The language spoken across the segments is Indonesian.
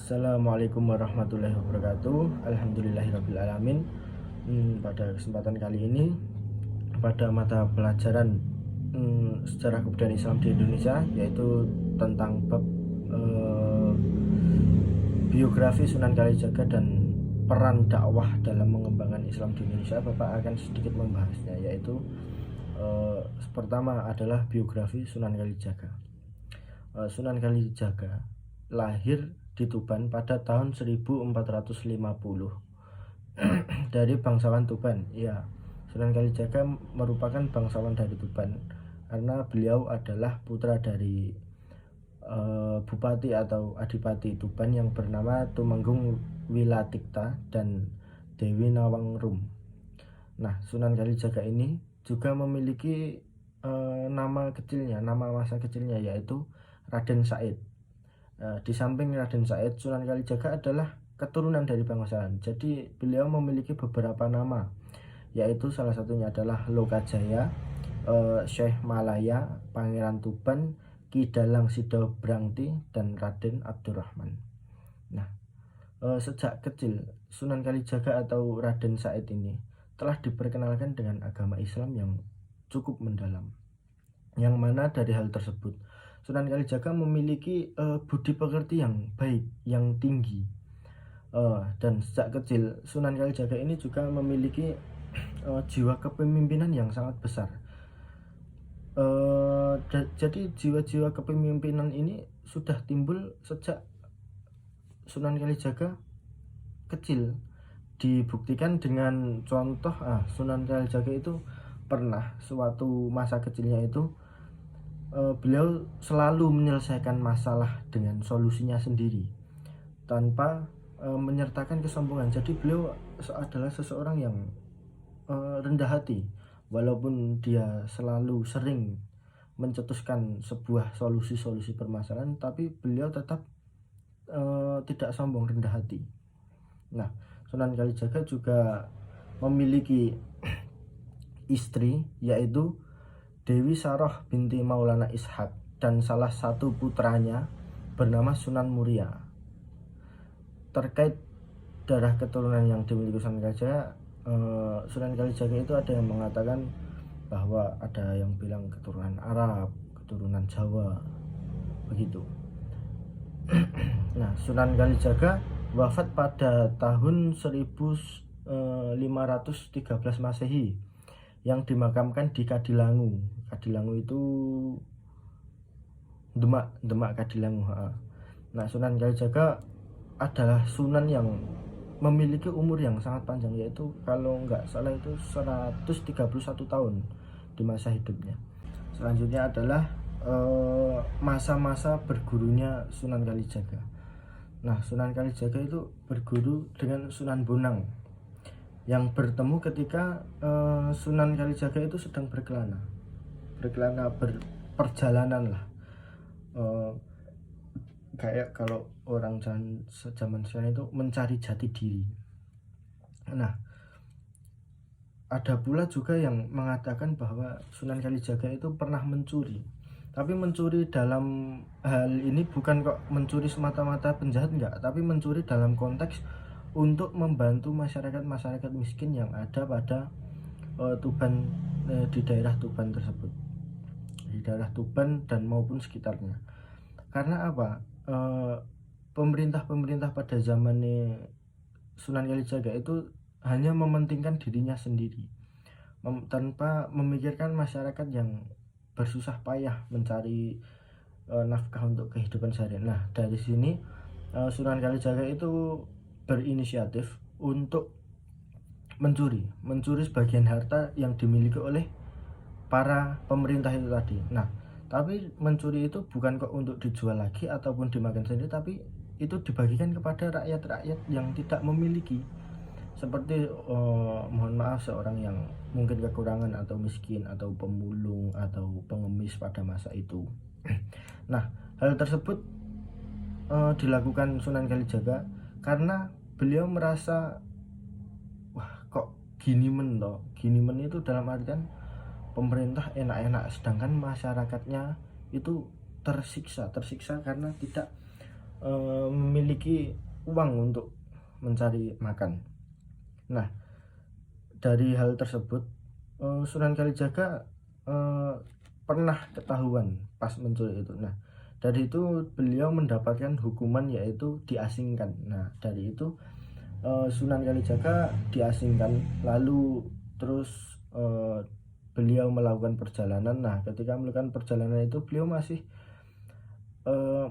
Assalamualaikum warahmatullahi wabarakatuh. Alhamdulillahirabbil alamin. Pada kesempatan kali ini pada mata pelajaran sejarah kebudayaan Islam di Indonesia, yaitu tentang bab biografi Sunan Kalijaga dan peran dakwah dalam mengembangkan Islam di Indonesia, Bapak akan sedikit membahasnya, yaitu pertama adalah biografi Sunan Kalijaga. Sunan Kalijaga lahir di Tuban pada tahun 1450 dari bangsawan Tuban. Ya, Sunan Kalijaga merupakan bangsawan dari Tuban karena beliau adalah putra dari bupati atau adipati Tuban yang bernama Tumenggung Wilatikta dan Dewi Nawangrum. Nah, Sunan Kalijaga ini juga memiliki nama masa kecilnya, yaitu Raden Said. Di samping Raden Said, Sunan Kalijaga adalah keturunan dari bangsawan. Jadi beliau memiliki beberapa nama, yaitu salah satunya adalah Lokajaya, Syekh Malaya, Pangeran Tuban, Ki Dalang Sidabrangti, dan Raden Abdurrahman. Nah, sejak kecil Sunan Kalijaga atau Raden Said ini telah diperkenalkan dengan agama Islam yang cukup mendalam, yang mana dari hal tersebut Sunan Kalijaga memiliki budi pekerti yang baik, yang tinggi, dan sejak kecil Sunan Kalijaga ini juga memiliki jiwa kepemimpinan yang sangat besar. Jadi jiwa-jiwa kepemimpinan ini sudah timbul sejak Sunan Kalijaga kecil. Dibuktikan dengan contoh, Sunan Kalijaga itu pernah suatu masa kecilnya itu beliau selalu menyelesaikan masalah dengan solusinya sendiri tanpa menyertakan kesombongan. Jadi beliau adalah seseorang yang rendah hati, walaupun dia selalu sering mencetuskan sebuah solusi permasalahan, tapi beliau tetap tidak sombong, rendah hati. Nah, Sunan Kalijaga juga memiliki istri, yaitu Dewi Saroh binti Maulana Ishak, dan salah satu putranya bernama Sunan Muria. Terkait darah keturunan yang dimiliki Sunan Kalijaga, Sunan Kalijaga itu ada yang mengatakan bahwa ada yang bilang keturunan Arab, keturunan Jawa, begitu. Nah, Sunan Kalijaga wafat pada tahun 1513 Masehi, yang dimakamkan di Kadilangu. Kadilangu itu Demak Kadilangu. Nah, Sunan Kalijaga adalah sunan yang memiliki umur yang sangat panjang, yaitu kalau nggak salah itu 131 tahun di masa hidupnya. Selanjutnya adalah masa-masa bergurunya Sunan Kalijaga. Nah, Sunan Kalijaga itu berguru dengan Sunan Bonang, yang bertemu ketika Sunan Kalijaga itu sedang berkelana berperjalanan lah, kayak kalau orang zaman sekarang itu mencari jati diri. Nah, ada pula juga yang mengatakan bahwa Sunan Kalijaga itu pernah mencuri, tapi mencuri dalam hal ini bukan kok mencuri semata-mata penjahat, enggak, tapi mencuri dalam konteks untuk membantu masyarakat miskin yang ada pada Tuban, di daerah Tuban tersebut, di daerah Tuban dan maupun sekitarnya. Karena apa? Pemerintah pada zamannya Sunan Kalijaga itu hanya mementingkan dirinya sendiri, tanpa memikirkan masyarakat yang bersusah payah mencari nafkah untuk kehidupan sehari. Nah, dari sini Sunan Kalijaga itu berinisiatif untuk mencuri sebagian harta yang dimiliki oleh para pemerintah itu tadi. Nah, tapi mencuri itu bukan kok untuk dijual lagi ataupun dimakan sendiri, tapi itu dibagikan kepada rakyat-rakyat yang tidak memiliki, seperti mohon maaf, seorang yang mungkin kekurangan atau miskin atau pemulung atau pengemis pada masa itu. Nah, hal tersebut dilakukan Sunan Kalijaga karena beliau merasa, wah, kok gini men itu dalam artian pemerintah enak-enak sedangkan masyarakatnya itu tersiksa karena tidak memiliki uang untuk mencari makan. Nah, dari hal tersebut Sunan Kalijaga pernah ketahuan pas mencuri itu. Nah, dari itu beliau mendapatkan hukuman yaitu diasingkan. Nah, dari itu Sunan Kalijaga diasingkan, lalu terus beliau melakukan perjalanan. Nah, ketika melakukan perjalanan itu beliau masih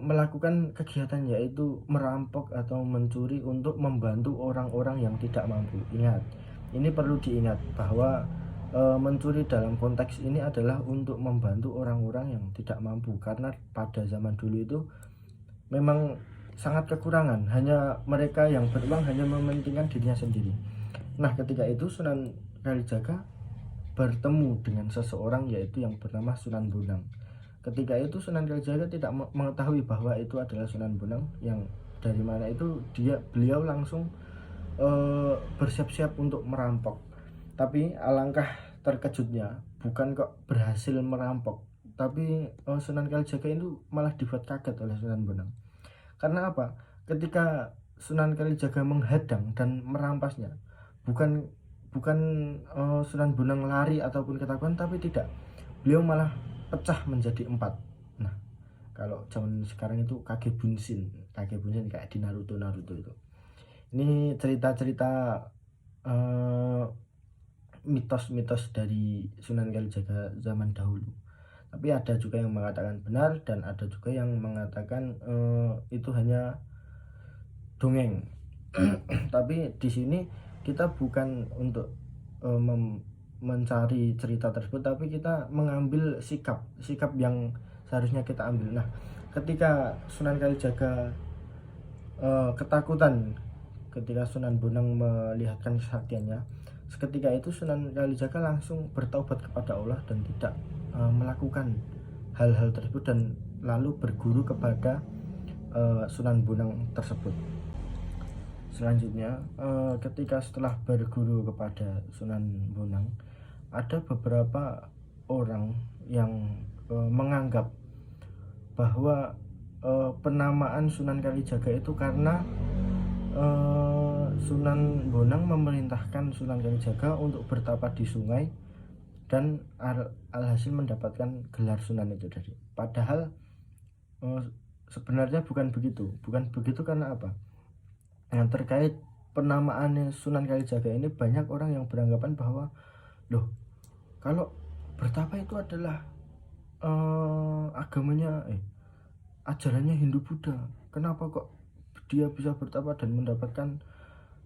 melakukan kegiatan yaitu merampok atau mencuri untuk membantu orang-orang yang tidak mampu. Ingat, ini perlu diingat bahwa mencuri dalam konteks ini adalah untuk membantu orang-orang yang tidak mampu, karena pada zaman dulu itu memang sangat kekurangan, hanya mereka yang beruang hanya mementingkan dirinya sendiri. Nah, ketika itu Sunan Kalijaga bertemu dengan seseorang yaitu yang bernama Sunan Bonang. Ketika itu Sunan Kalijaga tidak mengetahui bahwa itu adalah Sunan Bonang, yang dari mana itu beliau langsung bersiap-siap untuk merampok. Tapi alangkah terkejutnya, bukan kok berhasil merampok, tapi Sunan Kalijaga itu malah dibuat kaget oleh Sunan Bonang. Karena apa? Ketika Sunan Kalijaga menghadang dan merampasnya, bukan bukan Sunan Bonang lari ataupun ketakutan, tapi tidak, beliau malah pecah menjadi 4. Nah, kalau zaman sekarang itu Kage Bunshin kayak di Naruto itu. Ini cerita-cerita mitos-mitos dari Sunan Kalijaga zaman dahulu. Tapi ada juga yang mengatakan benar dan ada juga yang mengatakan itu hanya dongeng. Tapi di sini kita bukan untuk mencari cerita tersebut, tapi kita mengambil sikap yang seharusnya kita ambil. Nah, ketika Sunan Kalijaga ketakutan ketika Sunan Bonang melihatkan kesaktiannya, seketika itu Sunan Kalijaga langsung bertaubat kepada Allah dan tidak melakukan hal-hal tersebut, dan lalu berguru kepada Sunan Bonang tersebut. Selanjutnya, ketika setelah berguru kepada Sunan Bonang, ada beberapa orang yang menganggap bahwa penamaan Sunan Kalijaga itu karena Sunan Bonang memerintahkan Sunan Kalijaga untuk bertapa di sungai, dan alhasil mendapatkan gelar Sunan itu tadi. Padahal sebenarnya bukan begitu karena apa? Yang terkait penamaannya Sunan Kalijaga ini, banyak orang yang beranggapan bahwa loh, kalau bertapa itu adalah agamanya ajarannya Hindu Buddha, kenapa kok dia bisa bertapa dan mendapatkan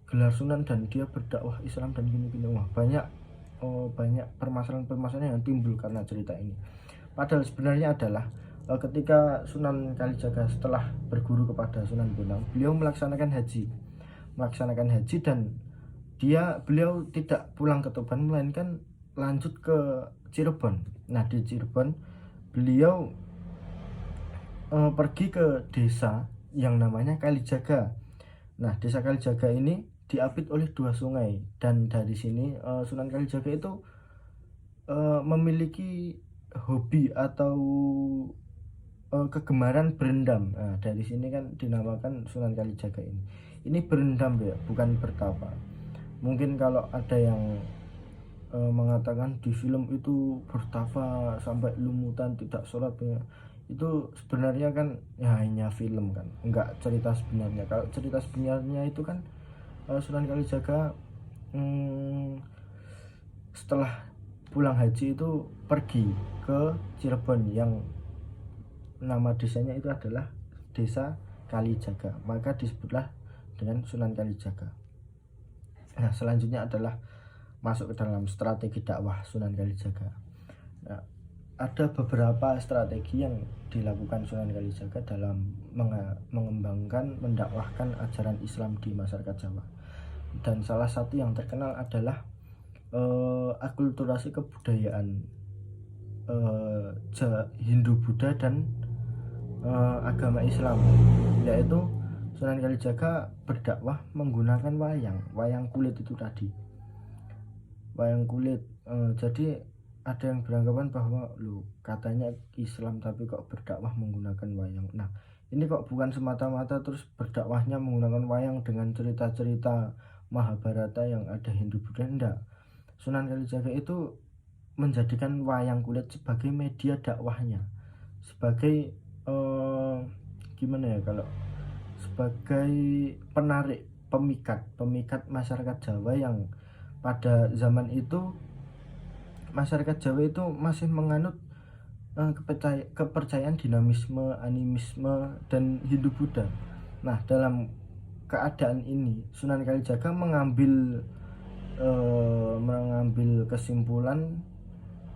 gelar Sunan dan dia berdakwah Islam dan gini-gini. Wah, banyak permasalahan yang timbul karena cerita ini. Padahal sebenarnya adalah ketika Sunan Kalijaga setelah berguru kepada Sunan Bonang, beliau melaksanakan haji dan beliau tidak pulang ke Tuban, melainkan lanjut ke Cirebon. Nah, di Cirebon beliau pergi ke desa yang namanya Kalijaga. Nah, desa Kalijaga ini diapit oleh 2 sungai, dan dari sini Sunan Kalijaga itu memiliki hobi atau kegemaran berendam. Nah, dari sini kan dinamakan Sunan Kalijaga ini. Ini berendam ya, bukan bertapa. Mungkin kalau ada yang mengatakan di film itu bertapa sampai lumutan tidak sholat ya, itu sebenarnya kan ya hanya film kan, enggak cerita sebenarnya. Kalau cerita sebenarnya itu kan Sunan Kalijaga setelah pulang haji itu pergi ke Cirebon, yang nama desanya itu adalah desa Kalijaga, maka disebutlah dengan Sunan Kalijaga. Nah, selanjutnya adalah masuk ke dalam strategi dakwah Sunan Kalijaga. Nah, ada beberapa strategi yang dilakukan Sunan Kalijaga dalam mengembangkan, mendakwahkan ajaran Islam di masyarakat Jawa. Dan salah satu yang terkenal adalah akulturasi kebudayaan Hindu Buddha dan agama Islam, yaitu Sunan Kalijaga berdakwah menggunakan wayang kulit itu tadi. Wayang kulit. Jadi ada yang beranggapan bahwa katanya Islam tapi kok berdakwah menggunakan wayang. Nah, ini kok bukan semata-mata terus berdakwahnya menggunakan wayang dengan cerita-cerita Mahabharata yang ada Hindu Buddha. Enggak, Sunan Kalijaga itu menjadikan wayang kulit sebagai media dakwahnya, sebagai gimana ya, kalau sebagai penarik, pemikat masyarakat Jawa yang pada zaman itu masyarakat Jawa itu masih menganut kepercayaan dinamisme, animisme, dan Hindu Buddha. Nah, dalam keadaan ini Sunan Kalijaga mengambil kesimpulan,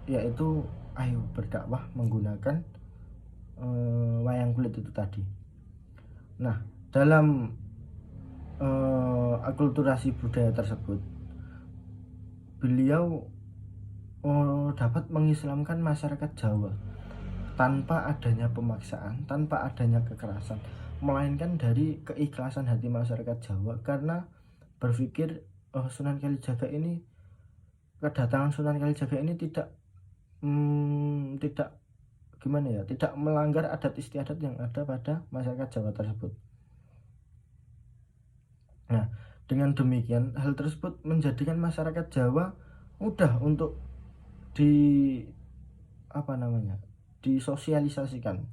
yaitu ayo berdakwah menggunakan wayang kulit itu tadi. Nah, dalam akulturasi budaya tersebut, beliau dapat mengislamkan masyarakat Jawa tanpa adanya pemaksaan, tanpa adanya kekerasan, melainkan dari keikhlasan hati masyarakat Jawa, karena berpikir Sunan Kalijaga ini, kedatangan Sunan Kalijaga ini tidak gimana ya, tidak melanggar adat istiadat yang ada pada masyarakat Jawa tersebut. Nah, dengan demikian hal tersebut menjadikan masyarakat Jawa mudah untuk disosialisasikan,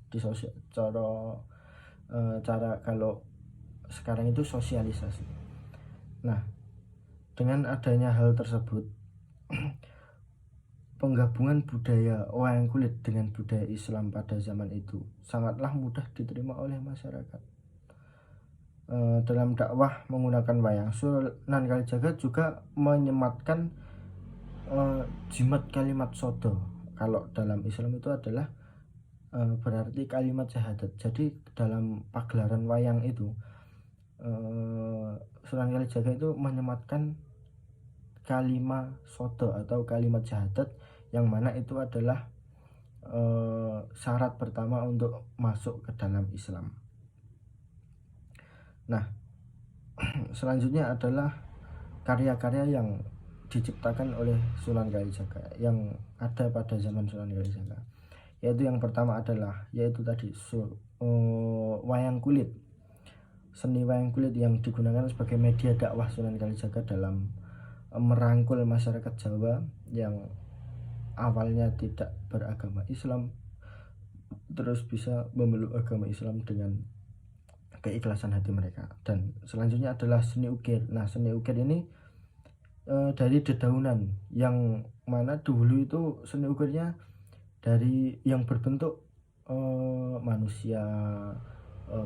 cara kalau sekarang itu sosialisasi. Nah, dengan adanya hal tersebut, penggabungan budaya wayang kulit dengan budaya Islam pada zaman itu sangatlah mudah diterima oleh masyarakat. Dalam dakwah menggunakan wayang, Sunan Kalijaga juga menyematkan jimat kalimat sodo. Kalau dalam Islam itu adalah berarti kalimat syahadat. Jadi dalam pagelaran wayang itu Sunan Kalijaga itu menyematkan kalimat sodo atau kalimat syahadat, yang mana itu adalah syarat pertama untuk masuk ke dalam Islam. Nah, selanjutnya adalah karya-karya yang diciptakan oleh Sunan Kalijaga yang ada pada zaman Sunan Kalijaga, yaitu yang pertama adalah tadi wayang kulit. Seni wayang kulit yang digunakan sebagai media dakwah Sunan Kalijaga dalam merangkul masyarakat Jawa yang awalnya tidak beragama Islam, terus bisa memeluk agama Islam dengan keikhlasan hati mereka. Dan selanjutnya adalah seni ukir. Nah, seni ukir ini dari dedaunan, yang mana dulu itu seni ukirnya dari yang berbentuk manusia,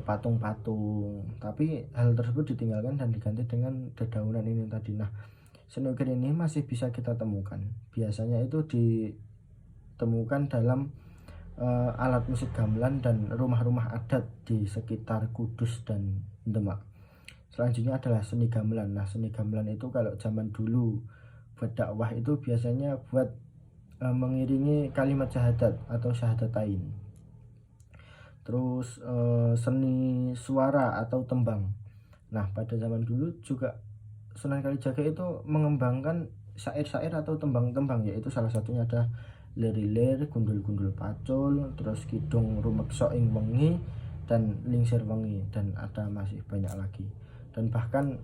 patung-patung, tapi hal tersebut ditinggalkan dan diganti dengan dedaunan ini tadi. Nah, seni ukir ini masih bisa kita temukan, biasanya itu ditemukan dalam alat musik gamelan dan rumah-rumah adat di sekitar Kudus dan Demak. Selanjutnya adalah seni gamelan. Nah, seni gamelan itu kalau zaman dulu buat dakwah itu biasanya buat mengiringi kalimat syahadat atau syahadatain. Terus seni suara atau tembang. Nah, pada zaman dulu juga Sunan Kalijaga itu mengembangkan syair-syair atau tembang-tembang, yaitu salah satunya ada lir-lir, gundul-gundul pacul, terus kidung rumeksa ing wengi, dan lingsir wengi, dan ada masih banyak lagi. Dan bahkan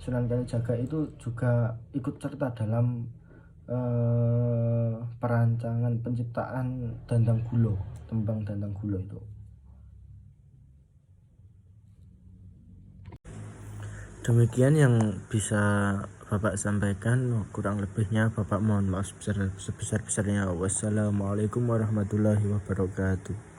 Sunan Kalijaga itu juga ikut serta dalam perancangan penciptaan Dandang Gulo, tembang Dandang Gulo itu. Demikian yang bisa Bapak sampaikan, kurang lebihnya Bapak mohon maaf sebesar-besarnya. Wassalamualaikum warahmatullahi wabarakatuh.